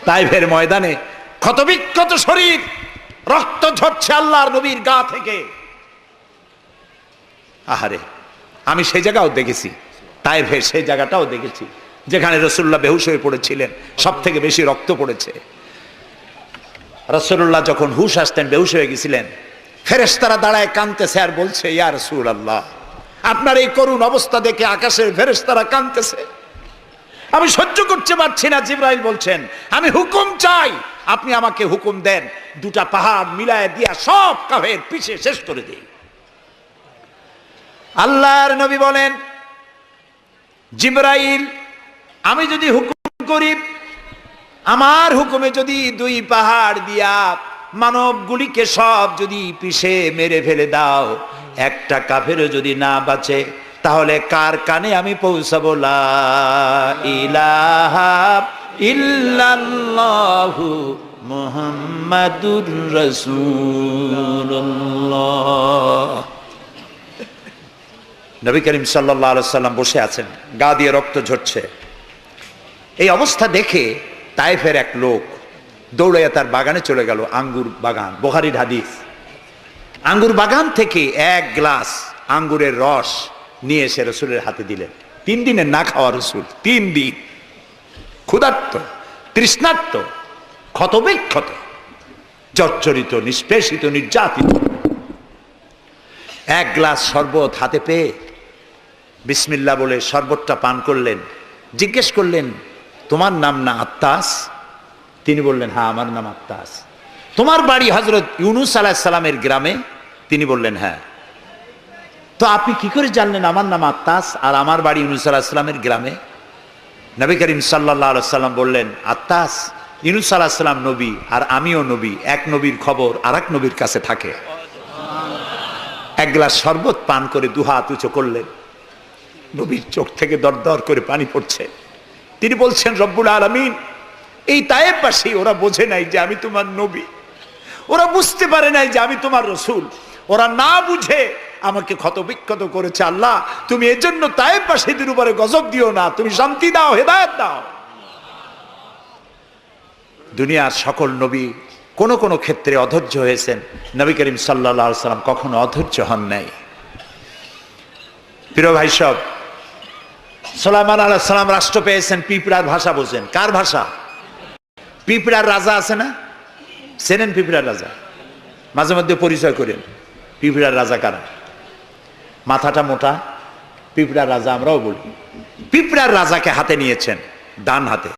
তাইফের ময়দানে ক্ষতবিক্ষত শরীর, রক্ত ঝরছে আল্লাহর নবীর গা থেকে। আহারে, আমি সেই জায়গাও দেখেছি, তাইফের সেই জায়গাটাও দেখেছি যেখানে রাসূলুল্লাহ বেহুশ হয়ে পড়েছিলেন, সব থেকে বেশি রক্ত পড়েছে। রাসূলুল্লাহ যখন হুশ আসতেন, বেহুশ হয়ে গেছিলেন, ফেরেশতারা দাঁড়ায় কাঁদতেছে আর বলছে, ইয়া রাসূলুল্লাহ, আপনার এই করুণ অবস্থা দেখে আকাশের ফেরেশতারা কাঁদতেছে, আমি সহ্য করতে পারছি না। জিবরাইল বলছেন, আমি হুকুম চাই, আপনি আমাকে হুকুম দেন, দুটা পাহাড় মিলায় দিয়া সব কাফের পিছে শেষ করে দিই। আল্লাহর নবী বলেন, জিবরাইল, আমি যদি হুকুম করি, আমার হুকুমে যদি দুই পাহাড় দিয়া মানবগুলিকে সব যদি পিছে মেরে ফেলে দাও, একটা কাফেরও যদি না বাঁচে, তাহলে কার কানে আমি পৌঁছাবো লা ইলাহা ইল্লাল্লাহু মুহাম্মাদুর রাসূলুল্লাহ। নবী করিম সাল্লাল্লাহু আলাইহি সাল্লাম বসে আছেন, গা দিয়ে রক্ত ঝরছে। এই অবস্থা দেখে তায়েফের এক লোক দৌড়াইয়া তার বাগানে চলে গেল, আঙ্গুর বাগান, বুখারীর হাদিস। আঙ্গুর বাগান থেকে এক গ্লাস আঙ্গুরের রস নিয়ে এসে রসুলের হাতে দিলেন। 3 দিনের না খাওয়া রসুল, 3 দিন ক্ষুধার্ত, তৃষ্ণার্ত, ক্ষতবিক্ষত, জর্জরিত, নিষ্পেষিত, নির্যাতিত। এক গ্লাস শরবত হাতে পেয়ে বিসমিল্লাহ বলে শরবতটা পান করলেন। জিজ্ঞেস করলেন, তোমার নাম না আত্তাস? তিনি বললেন, হ্যাঁ, আমার নাম আত্তাস। তোমার বাড়ি হযরত ইউনূস আলাইহিস সালামের গ্রামে? তিনি বললেন, হ্যাঁ। তো আপনি কি করে জানলেন আমার নাম আত্তাস আর আমার বাড়ি ইউনূস আলাইহিস সালামের গ্রামে? নবী করিম সাল্লাল্লাহু আলাইহি সাল্লাম বললেন, আত্তাস, ইউনূস আলাইহিস সালাম নবী আর আমিও নবী, এক নবীর খবর আরেক নবীর কাছে থাকে। এক গ্লাস শরবত পান করে দুহাত উঁচু করলেন। নবীর চোখ থেকে দরদর করে পানি পড়ছে। তিনি বলছেন, রব্বুল আলামিন, এই তায়েফবাসী ওরা বোঝে নাই যে আমি তোমার নবী, ওরা বুঝতে পারে নাই যে আমি তোমার রসুল, ওরা না বুঝে আমাকে ক্ষতবিক্ষত করেছে। আল্লাহ, তুমি এজন্য তায়েফবাসীদের উপরে গজব দিও না, তুমি শান্তি দাও, হেদায়েত দাও। দুনিয়ার সকল নবী কোন কোন ক্ষেত্রে অধৈর্য হয়েছেন, নবী করিম সাল্লাল্লাহু আলাইহি সাল্লাম কখনো অধৈর্য হন নাই। প্রিয় ভাই সব, সুলাইমান আলাইহিস সালাম রাষ্ট্র পেয়েছেন, পিঁপড়ার ভাষা বোঝেন। কার ভাষা? পিঁপড়ার রাজা আছে না, চেনেন পিঁপড়ার রাজা? মাঝে মধ্যে পরিচয় করেন পিঁপড়ার রাজা কারা। মাথাটা মোটা, পিঁপড়ার রাজা আমরাও বলি। পিঁপড়ার রাজাকে হাতে নিয়েছেন, ডান হাতে।